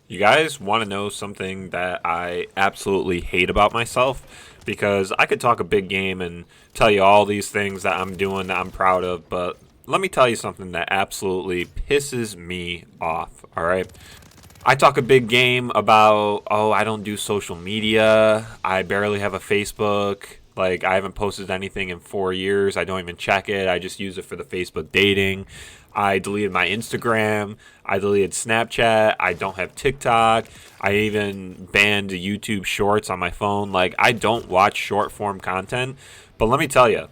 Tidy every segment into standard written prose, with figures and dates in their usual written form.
You guys want to know something that I absolutely hate about myself? Because I could talk a big game and tell you all these things that I'm doing that I'm proud of, but let me tell you something that absolutely pisses me off, all right? I talk a big game about, oh, I don't do social media. I barely have a Facebook. Like, I haven't posted anything in 4 years. I don't even check it. I just use it for the Facebook dating. I deleted my Instagram. I deleted Snapchat. I don't have TikTok. I even banned YouTube Shorts on my phone. Like, I don't watch short form content. But let me tell you,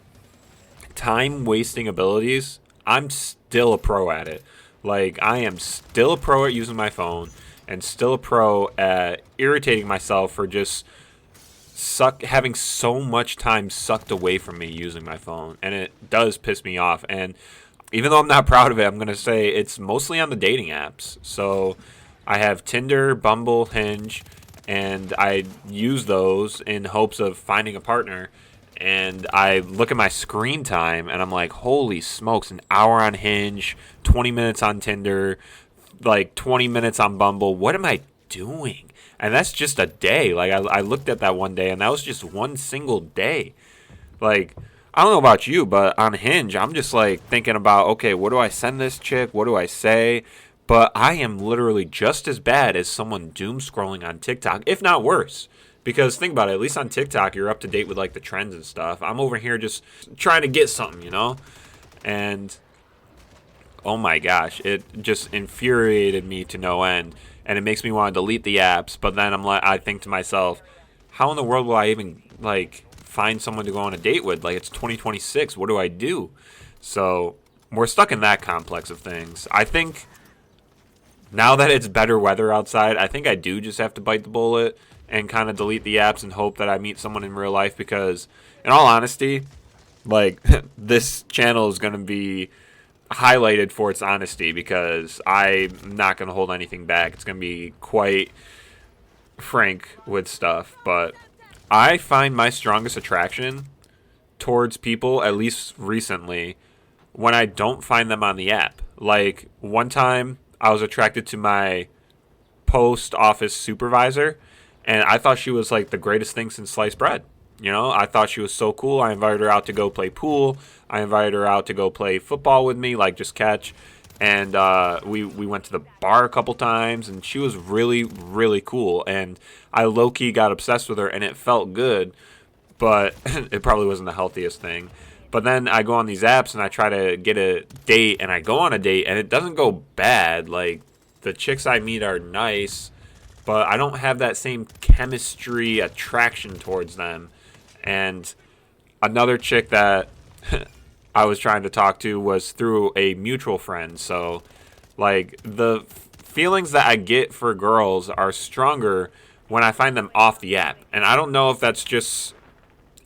time wasting abilities, I'm still a pro at it. Like, I am still a pro at using my phone and still a pro at irritating myself for just having so much time sucked away from me using my phone. And it does piss me off. And even though I'm not proud of it, I'm going to say it's mostly on the dating apps. So I have Tinder, Bumble, Hinge, and I use those in hopes of finding a partner. And I look at my screen time and I'm like, holy smokes, an hour on Hinge, 20 minutes on Tinder, like 20 minutes on Bumble. What am I doing? And that's just a day. Like, I looked at that one day and that was just one single day. Like, I don't know about you, but on Hinge, I'm just like thinking about, okay, what do I send this chick? What do I say? But I am literally just as bad as someone doom scrolling on TikTok, if not worse. Because think about it, at least on TikTok, you're up to date with like the trends and stuff. I'm over here just trying to get something, you know? And oh my gosh, it just infuriated me to no end. And it makes me want to delete the apps. But then I think to myself, how in the world will I even like find someone to go on a date with? Like, it's 2026. What do I do? So we're stuck in that complex of things. I think now that it's better weather outside, I think I do just have to bite the bullet and kind of delete the apps and hope that I meet someone in real life, because in all honesty, like this channel is going to be highlighted for its honesty, because I'm not going to hold anything back. It's going to be quite frank with stuff. But I find my strongest attraction towards people, at least recently, when I don't find them on the app. Like, one time I was attracted to my post office supervisor, and I thought she was like the greatest thing since sliced bread. You know, I thought she was so cool. I invited her out to go play pool. I invited her out to go play football with me, like just catch. And we went to the bar a couple times, and she was really, really cool. And I low-key got obsessed with her, and it felt good, but it probably wasn't the healthiest thing. But then I go on these apps, and I try to get a date, and I go on a date, and it doesn't go bad. Like, the chicks I meet are nice, but I don't have that same chemistry attraction towards them. And another chick that I was trying to talk to was through a mutual friend. So, like, the feelings that I get for girls are stronger when I find them off the app. And I don't know if that's just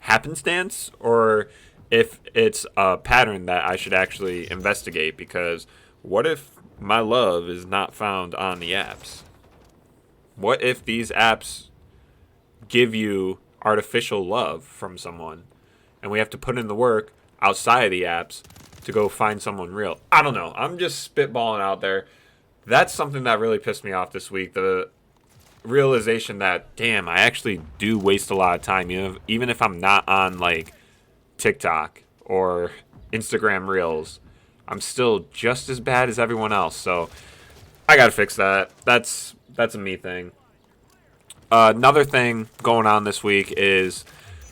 happenstance or if it's a pattern that I should actually investigate, because what if my love is not found on the apps? What if these apps give you artificial love from someone and we have to put in the work outside of the apps to go find someone real? I don't know. I'm just spitballing out there. That's something that really pissed me off this week. The realization that, damn, I actually do waste a lot of time, even if I'm not on like TikTok or Instagram Reels. I'm still just as bad as everyone else. So I gotta fix that. That's a me thing. Another thing going on this week is,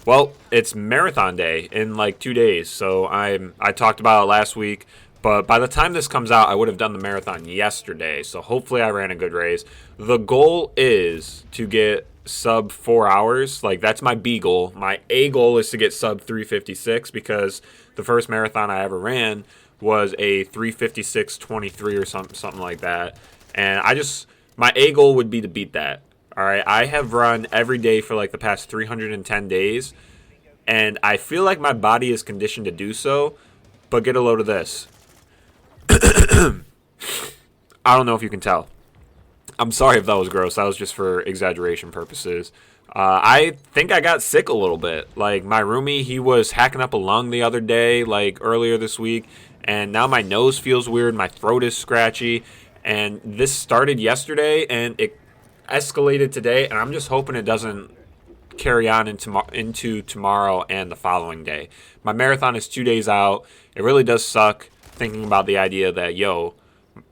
well, it's marathon day in like 2 days. So I talked about it last week, but by the time this comes out, I would have done the marathon yesterday. So hopefully I ran a good race. The goal is to get sub 4 hours. Like, that's my B goal. My A goal is to get sub 356, because the first marathon I ever ran was a 356.23 or something like that. And my A goal would be to beat that. All right, I have run every day for like the past 310 days, and I feel like my body is conditioned to do so. But get a load of this. I don't know if you can tell. I'm sorry if that was gross. That was just for exaggeration purposes. I think I got sick a little bit. Like, my roomie, he was hacking up a lung the other day, like earlier this week, and now my nose feels weird. My throat is scratchy, and this started yesterday, and it escalated today, and I'm just hoping it doesn't carry on into tomorrow and the following day. My marathon is 2 days out. It really does suck thinking about the idea that,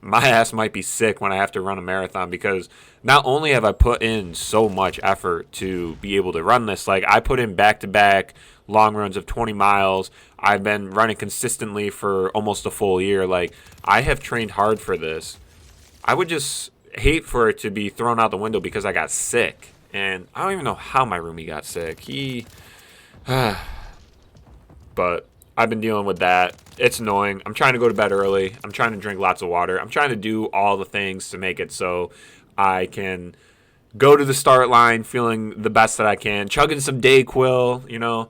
my ass might be sick when I have to run a marathon, because not only have I put in so much effort to be able to run this, like I put in back-to-back long runs of 20 miles. I've been running consistently for almost a full year. Like, I have trained hard for this. I would just hate for it to be thrown out the window because I got sick. And I don't even know how my roomie got sick. But I've been dealing with that. It's annoying. I'm trying to go to bed early. I'm trying to drink lots of water. I'm trying to do all the things to make it so I can go to the start line feeling the best that I can, chugging some Dayquil.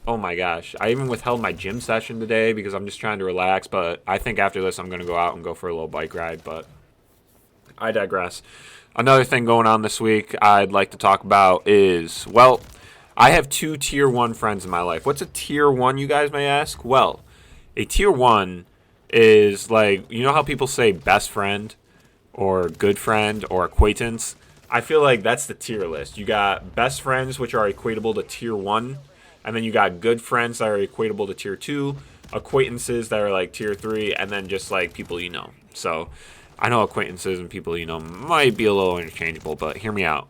Oh my gosh, I even withheld my gym session today because I'm just trying to relax. But I think after this, I'm going to go out and go for a little bike ride. But I digress. Another thing going on this week I'd like to talk about is, I have 2 tier 1 friends in my life. What's a tier 1, you guys may ask? Well, a tier 1 is like, you know how people say best friend or good friend or acquaintance? I feel like that's the tier list. You got best friends, which are equatable to tier 1, and then you got good friends that are equatable to tier 2, acquaintances that are like tier 3, and then just like people you know. So I know acquaintances and people you know might be a little interchangeable, but hear me out.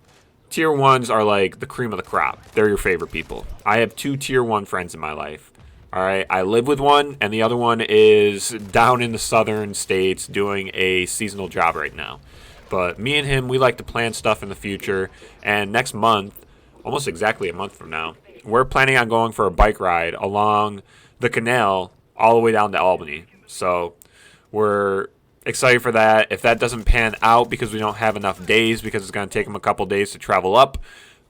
Tier 1s are like the cream of the crop. They're your favorite people. I have 2 tier 1 friends in my life. All right, I live with one, and the other one is down in the southern states doing a seasonal job right now. But me and him, we like to plan stuff in the future, and next month, almost exactly a month from now, we're planning on going for a bike ride along the canal all the way down to Albany. So we're excited for that. If that doesn't pan out because we don't have enough days, because it's going to take them a couple days to travel up,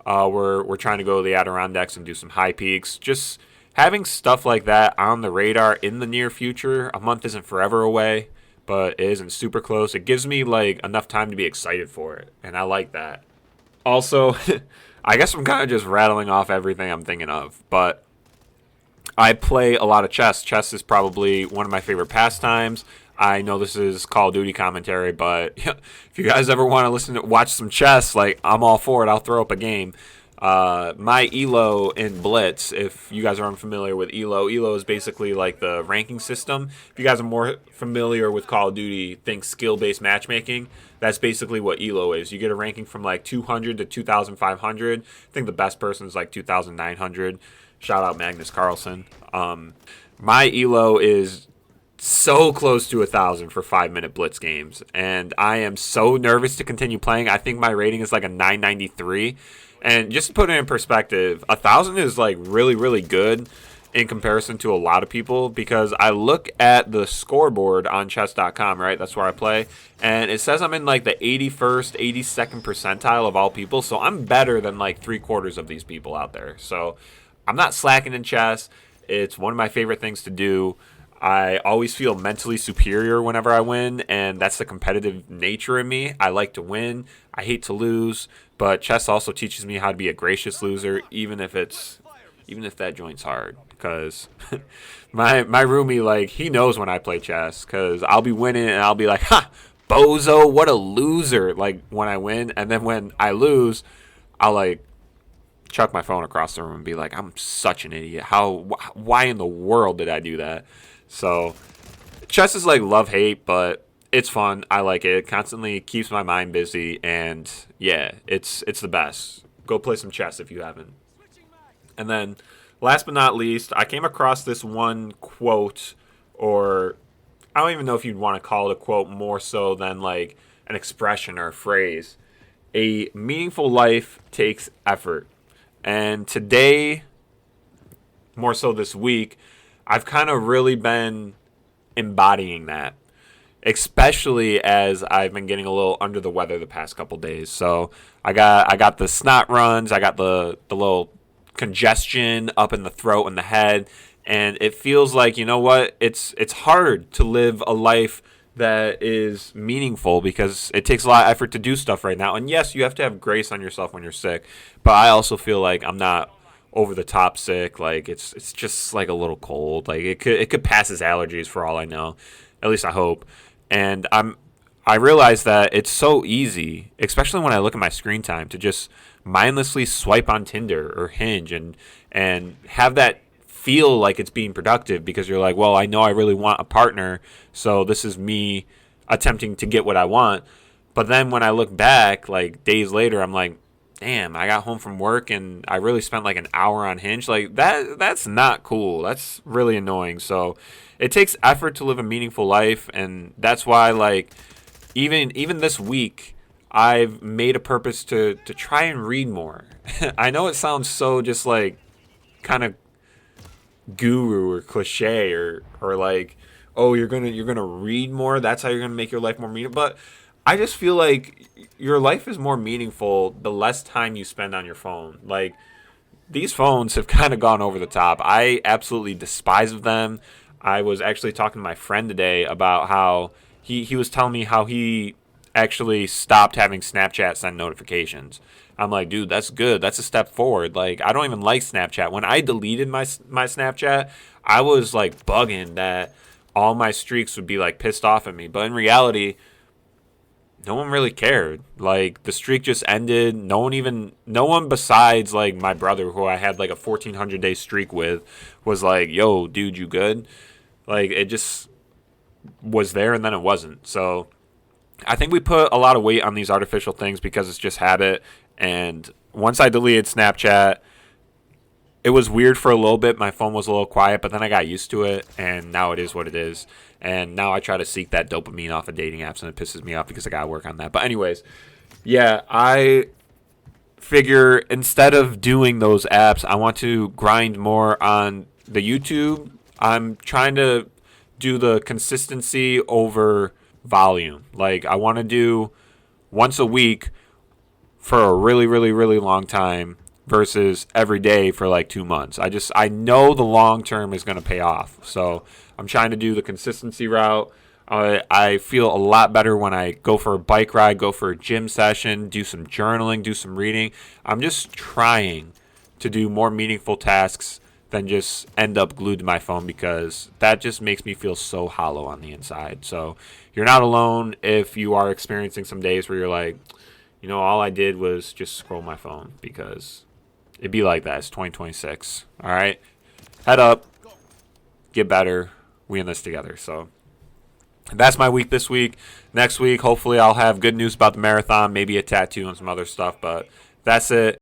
we're trying to go to the Adirondacks and do some high peaks. Just having stuff like that on the radar in the near future. A month isn't forever away, but it isn't super close. It gives me like enough time to be excited for it, and I like that. Also, I guess I'm kind of just rattling off everything I'm thinking of, but I play a lot of chess. Chess is probably one of my favorite pastimes. I know this is Call of Duty commentary, but if you guys ever want to watch some chess, like, I'm all for it. I'll throw up a game. My ELO in Blitz, if you guys are unfamiliar with ELO is basically like the ranking system. If you guys are more familiar with Call of Duty, think skill-based matchmaking. That's basically what ELO is. You get a ranking from like 200 to 2,500. I think the best person is like 2,900. Shout out Magnus Carlsen. My ELO is so close to 1,000 for 5-minute Blitz games, and I am so nervous to continue playing. I think my rating is like a 993. And just to put it in perspective, 1,000 is like really, really good in comparison to a lot of people, because I look at the scoreboard on chess.com, right? That's where I play. And it says I'm in like the 81st, 82nd percentile of all people. So I'm better than like 3/4 of these people out there. So I'm not slacking in chess. It's one of my favorite things to do. I always feel mentally superior whenever I win, and that's the competitive nature in me. I like to win. I hate to lose, but chess also teaches me how to be a gracious loser, even if that joint's hard. Because my roomie, like, he knows when I play chess, because I'll be winning and I'll be like, ha, bozo, what a loser, like, when I win. And then when I lose, I'll like chuck my phone across the room and be like, I'm such an idiot. Why in the world did I do that? So chess is like love-hate, but it's fun. I like it. It constantly keeps my mind busy, and yeah, it's the best. Go play some chess if you haven't. And then, last but not least, I came across this one quote, or I don't even know if you'd want to call it a quote, more so than like an expression or a phrase. A meaningful life takes effort. And today, more so this week, I've kind of really been embodying that, especially as I've been getting a little under the weather the past couple days. So I got the snot runs, I got the little congestion up in the throat and the head, and it feels like, you know what, it's hard to live a life that is meaningful because it takes a lot of effort to do stuff right now. And yes, you have to have grace on yourself when you're sick, but I also feel like I'm not over the top sick. Like, it's just like a little cold. Like, it could pass as allergies for all I know. At least I hope. And I'm I realize that it's so easy, especially when I look at my screen time, to just mindlessly swipe on Tinder or Hinge and have that feel like it's being productive because you're like, well, I know I really want a partner, so this is me attempting to get what I want. But then when I look back, like days later, I'm like, damn, I got home from work and I really spent like an hour on Hinge. Like that's not cool. That's really annoying. So it takes effort to live a meaningful life, and that's why like even this week I've made a purpose to try and read more. I know it sounds so just like kind of guru or cliche or like, oh, you're gonna read more, that's how you're gonna make your life more meaningful. But I just feel like your life is more meaningful the less time you spend on your phone. Like, these phones have kind of gone over the top. I absolutely despise them. I was actually talking to my friend today about how he was telling me how he actually stopped having Snapchat send notifications. I'm like, dude, that's good. That's a step forward. Like, I don't even like Snapchat. When I deleted my Snapchat, I was like bugging that all my streaks would be like pissed off at me. But in reality, no one really cared. Like, the streak just ended. No one besides like my brother, who I had like a 1,400-day streak with, was like, yo, dude, you good? Like, it just was there and then it wasn't. So I think we put a lot of weight on these artificial things because it's just habit. And once I deleted Snapchat, it was weird for a little bit. My phone was a little quiet, but then I got used to it, and now it is what it is. And now I try to seek that dopamine off of dating apps, and it pisses me off because I got to work on that. But anyways, yeah, I figure instead of doing those apps, I want to grind more on the YouTube. I'm trying to do the consistency over volume. Like, I want to do once a week for a really, really, really long time versus every day for like 2 months. I know the long term is going to pay off. So I'm trying to do the consistency route. I feel a lot better when I go for a bike ride, go for a gym session, do some journaling, do some reading. I'm just trying to do more meaningful tasks than just end up glued to my phone, because that just makes me feel so hollow on the inside. So you're not alone if you are experiencing some days where you're like, all I did was just scroll my phone, because it'd be like that. It's 2026. All right? Head up. Get better. We in this together. So that's my week this week. Next week, hopefully I'll have good news about the marathon, maybe a tattoo and some other stuff. But that's it.